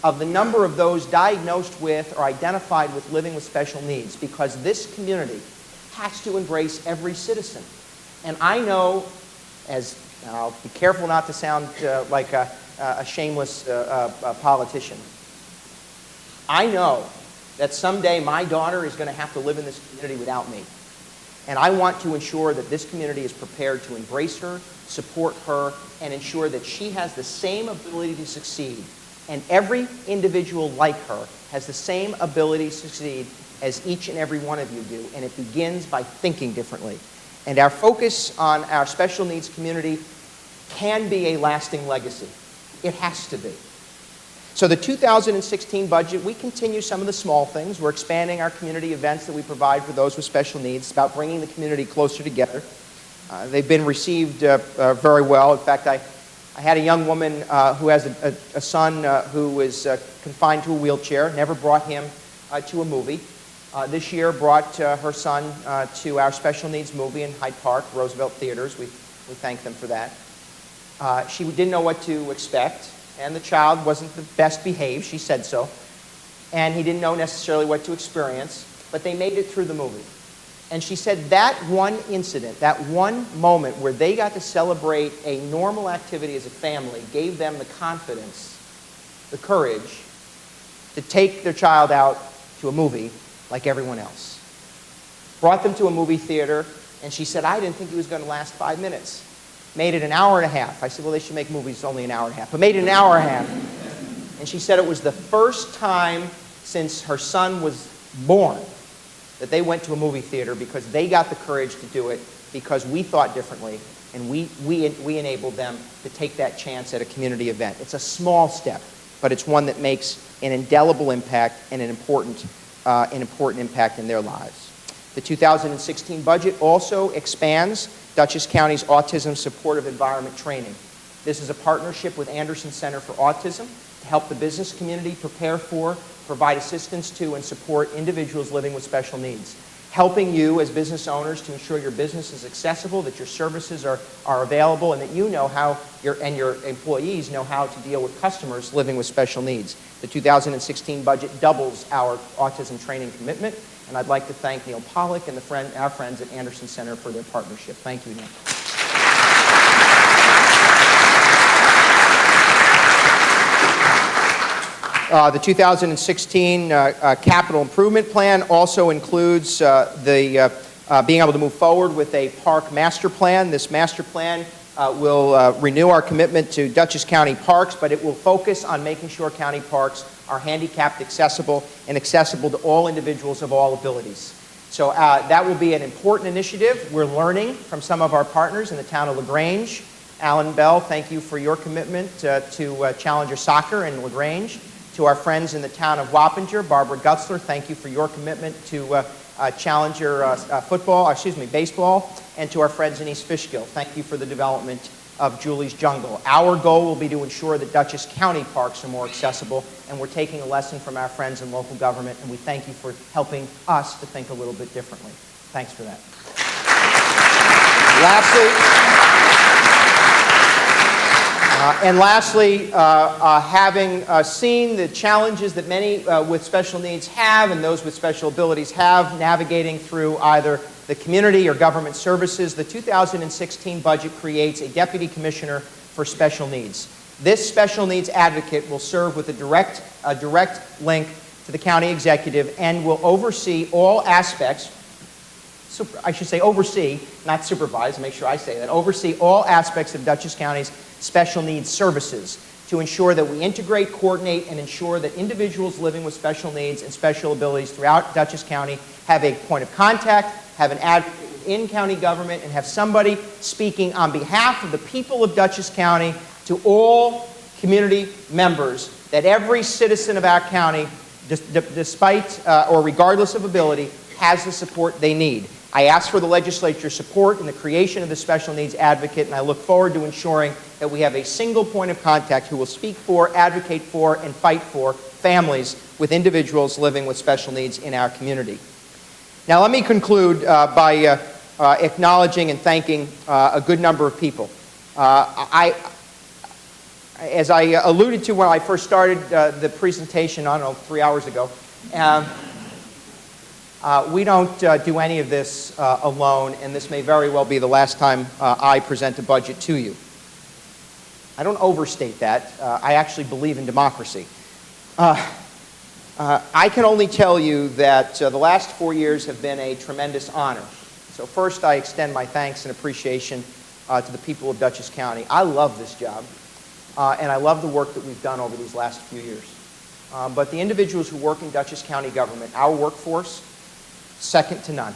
of the number of those diagnosed with or identified with living with special needs, because this community has to embrace every citizen. And I know, as I'll be careful not to sound like a shameless politician, I know that someday my daughter is going to have to live in this community without me. And I want to ensure that this community is prepared to embrace her, support her, and ensure that she has the same ability to succeed. And every individual like her has the same ability to succeed as each and every one of you do. And it begins by thinking differently. And our focus on our special needs community can be a lasting legacy. It has to be. So the 2016 budget, we continue some of the small things. We're expanding our community events that we provide for those with special needs. It's about bringing the community closer together. They've been received very well. In fact, I had a young woman who has a son who is confined to a wheelchair, never brought him to a movie. This year brought her son to our special needs movie in Hyde Park, Roosevelt Theaters. We thank them for that. She didn't know what to expect, and the child wasn't the best behaved, she said so, and he didn't know necessarily what to experience, but they made it through the movie. And she said that one incident, that one moment where they got to celebrate a normal activity as a family gave them the confidence, the courage to take their child out to a movie like everyone else. Brought them to a movie theater, and she said, I didn't think it was going to last 5 minutes. Made it an hour and a half. I said, well, they should make movies only an hour and a half, but made it an hour and a half. And she said it was the first time since her son was born that they went to a movie theater because they got the courage to do it because we thought differently, and we enabled them to take that chance at a community event. It's a small step, but it's one that makes an indelible impact and an important impact in their lives. The 2016 budget also expands Dutchess County's Autism Supportive Environment Training. This is a partnership with Anderson Center for Autism to help the business community prepare for, provide assistance to, and support individuals living with special needs. Helping you as business owners to ensure your business is accessible, that your services are available, and that you know how, your employees know how to deal with customers living with special needs. The 2016 budget doubles our autism training commitment, and I'd like to thank Neil Pollack and our friends at Anderson Center for their partnership. Thank you, Neil. The 2016 capital improvement plan also includes being able to move forward with a park master plan. This master plan will renew our commitment to Dutchess County parks, but it will focus on making sure county parks are handicapped accessible and accessible to all individuals of all abilities. So that will be an important initiative. We're learning from some of our partners in the town of LaGrange. Alan Bell, thank you for your commitment to Challenger Soccer in LaGrange. To our friends in the town of Wappinger, Barbara Gutzler, thank you for your commitment to Challenger baseball. And to our friends in East Fishkill, thank you for the development of Julie's Jungle. Our goal will be to ensure that Dutchess County parks are more accessible, and we're taking a lesson from our friends in local government, and we thank you for helping us to think a little bit differently. Thanks for that. Lastly, having seen the challenges that many with special needs have and those with special abilities have navigating through either the community or government services, the 2016 budget creates a deputy commissioner for special needs. This special needs advocate will serve with a direct link to the county executive and will oversee all aspects, I should say oversee, not supervise, make sure I say that, oversee all aspects of Dutchess County's special needs services to ensure that we integrate, coordinate, and ensure that individuals living with special needs and special abilities throughout Dutchess County have a point of contact, have an advocate in county government, and have somebody speaking on behalf of the people of Dutchess County to all community members, that every citizen of our county, despite or regardless of ability, has the support they need. I ask for the legislature's support in the creation of the special needs advocate, and I look forward to ensuring that we have a single point of contact who will speak for, advocate for, and fight for families with individuals living with special needs in our community. Now let me conclude by acknowledging and thanking a good number of people. As I alluded to when I first started the presentation, I don't know, 3 hours ago, we don't do any of this alone, and this may very well be the last time I present a budget to you. I don't overstate that. I actually believe in democracy. I can only tell you that the last 4 years have been a tremendous honor. So first, I extend my thanks and appreciation to the people of Dutchess County. I love this job, and I love the work that we've done over these last few years. But the individuals who work in Dutchess County government, our workforce, second to none.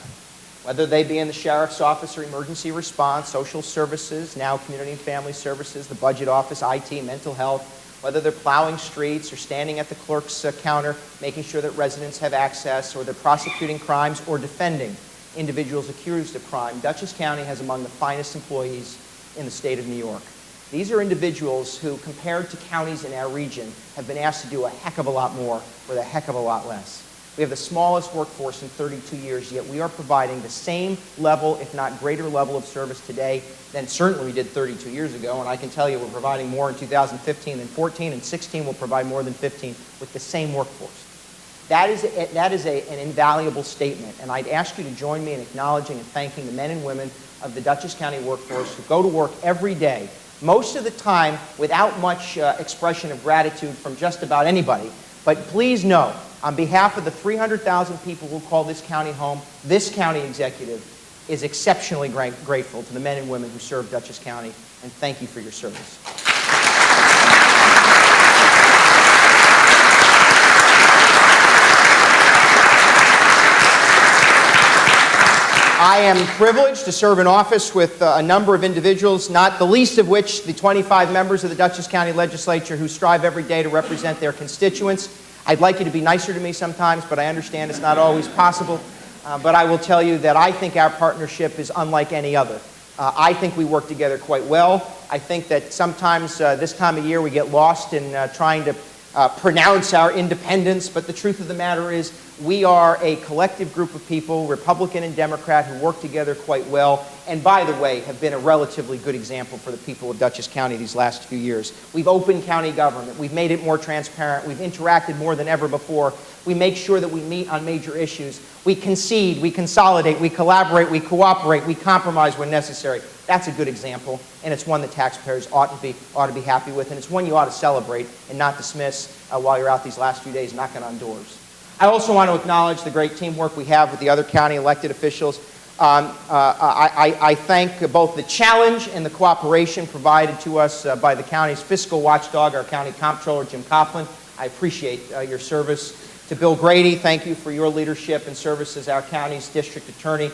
Whether they be in the Sheriff's Office or Emergency Response, Social Services, now Community and Family Services, the Budget Office, IT, Mental Health, whether they're plowing streets or standing at the clerk's counter, making sure that residents have access, or they're prosecuting crimes or defending individuals accused of crime. Dutchess County has among the finest employees in the state of New York. These are individuals who, compared to counties in our region, have been asked to do a heck of a lot more with a heck of a lot less. We have the smallest workforce in 32 years, yet we are providing the same level, if not greater level of service today than certainly we did 32 years ago. And I can tell you we're providing more in 2015 than 14, and 16 will provide more than 15 with the same workforce. That is an invaluable statement, and I'd ask you to join me in acknowledging and thanking the men and women of the Dutchess County workforce who go to work every day, most of the time without much expression of gratitude from just about anybody. But please know, on behalf of the 300,000 people who call this county home, this county executive is exceptionally grateful to the men and women who serve Dutchess County, and thank you for your service. I am privileged to serve in office with a number of individuals, not the least of which the 25 members of the Dutchess County Legislature who strive every day to represent their constituents. I'd like you to be nicer to me sometimes, but I understand it's not always possible. But I will tell you that I think our partnership is unlike any other. I think we work together quite well. I think that sometimes this time of year we get lost in trying to pronounce our independence, but the truth of the matter is we are a collective group of people, Republican and Democrat, who work together quite well, and by the way, have been a relatively good example for the people of Dutchess County these last few years. We've opened county government. We've made it more transparent. We've interacted more than ever before. We make sure that we meet on major issues. We concede, we consolidate, we collaborate, we cooperate, we compromise when necessary. That's a good example, and it's one that taxpayers ought to be happy with, and it's one you ought to celebrate and not dismiss while you're out these last few days knocking on doors. I also want to acknowledge the great teamwork we have with the other county elected officials. I thank both the challenge and the cooperation provided to us by the county's fiscal watchdog, our county comptroller, Jim Coughlin. I appreciate your service. To Bill Grady, thank you for your leadership and service as our county's district attorney.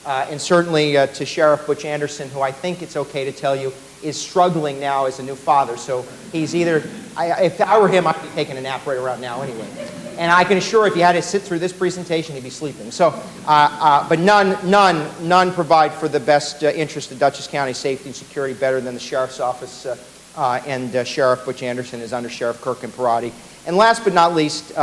And certainly to Sheriff Butch Anderson, who I think it's okay to tell you is struggling now as a new father. So he's either, if I were him, I'd be taking a nap right around now anyway. And I can assure if you had to sit through this presentation, he'd be sleeping. So, but none provide for the best interest of Dutchess County safety and security better than the Sheriff's Office and Sheriff Butch Anderson, his Under Sheriff Kirk and Parati. And last but not least,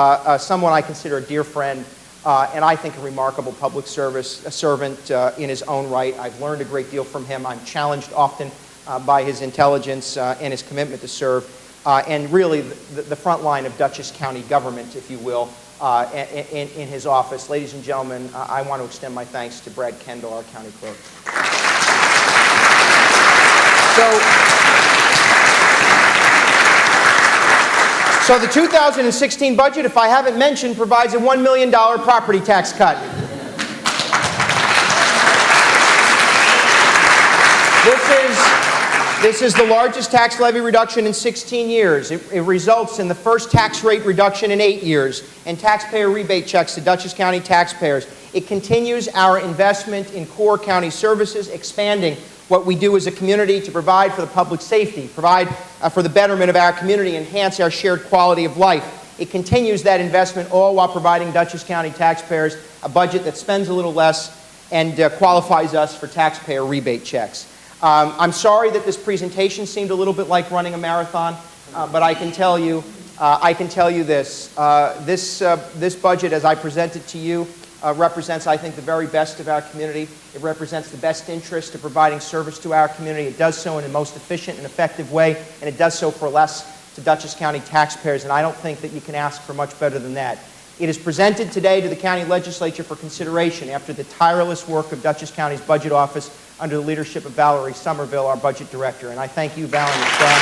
someone I consider a dear friend and I think a remarkable public servant in his own right. I've learned a great deal from him. I'm challenged often by his intelligence and his commitment to serve. And really the front line of Dutchess County government, if you will, in his office. Ladies and gentlemen, I want to extend my thanks to Brad Kendall, our county clerk. So the 2016 budget, if I haven't mentioned, provides a $1 million property tax cut. This is the largest tax levy reduction in 16 years. It results in the first tax rate reduction in 8 years and taxpayer rebate checks to Dutchess County taxpayers. It continues our investment in core county services, expanding what we do as a community to provide for the public safety, provide for the betterment of our community, enhance our shared quality of life. It continues that investment all while providing Dutchess County taxpayers a budget that spends a little less and qualifies us for taxpayer rebate checks. I'm sorry that this presentation seemed a little bit like running a marathon, but I can tell you this. This budget, as I present it to you, represents, I think, the very best of our community. It represents the best interest of providing service to our community. It does so in the most efficient and effective way, and it does so for less to Dutchess County taxpayers, and I don't think that you can ask for much better than that. It is presented today to the county legislature for consideration after the tireless work of Dutchess County's budget office under the leadership of Valerie Somerville, our budget director. And I thank you, Val, and your staff.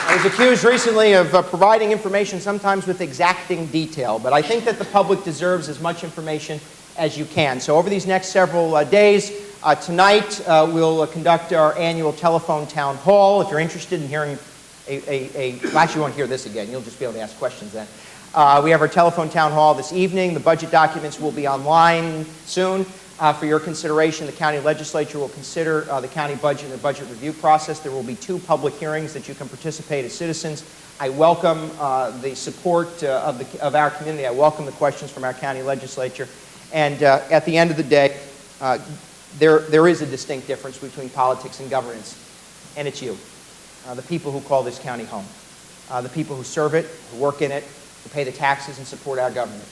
I was accused recently of providing information sometimes with exacting detail, but I think that the public deserves as much information as you can. So over these next several days, tonight we'll conduct our annual telephone town hall. If you're interested in hearing well, actually you won't hear this again. You'll just be able to ask questions then. We have our telephone town hall this evening. The budget documents will be online soon. For your consideration, the county legislature will consider the county budget and the budget review process. There will be 2 public hearings that you can participate as citizens. I welcome the support of our community. I welcome the questions from our county legislature. And at the end of the day, there is a distinct difference between politics and governance, and it's you, the people who call this county home, the people who serve it, who work in it, who pay the taxes and support our government.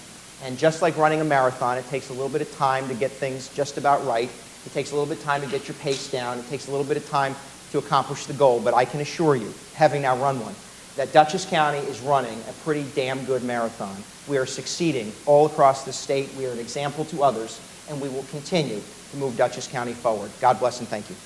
And just like running a marathon, it takes a little bit of time to get things just about right. It takes a little bit of time to get your pace down. It takes a little bit of time to accomplish the goal. But I can assure you, having now run one, that Dutchess County is running a pretty damn good marathon. We are succeeding all across the state. We are an example to others, and we will continue to move Dutchess County forward. God bless and thank you.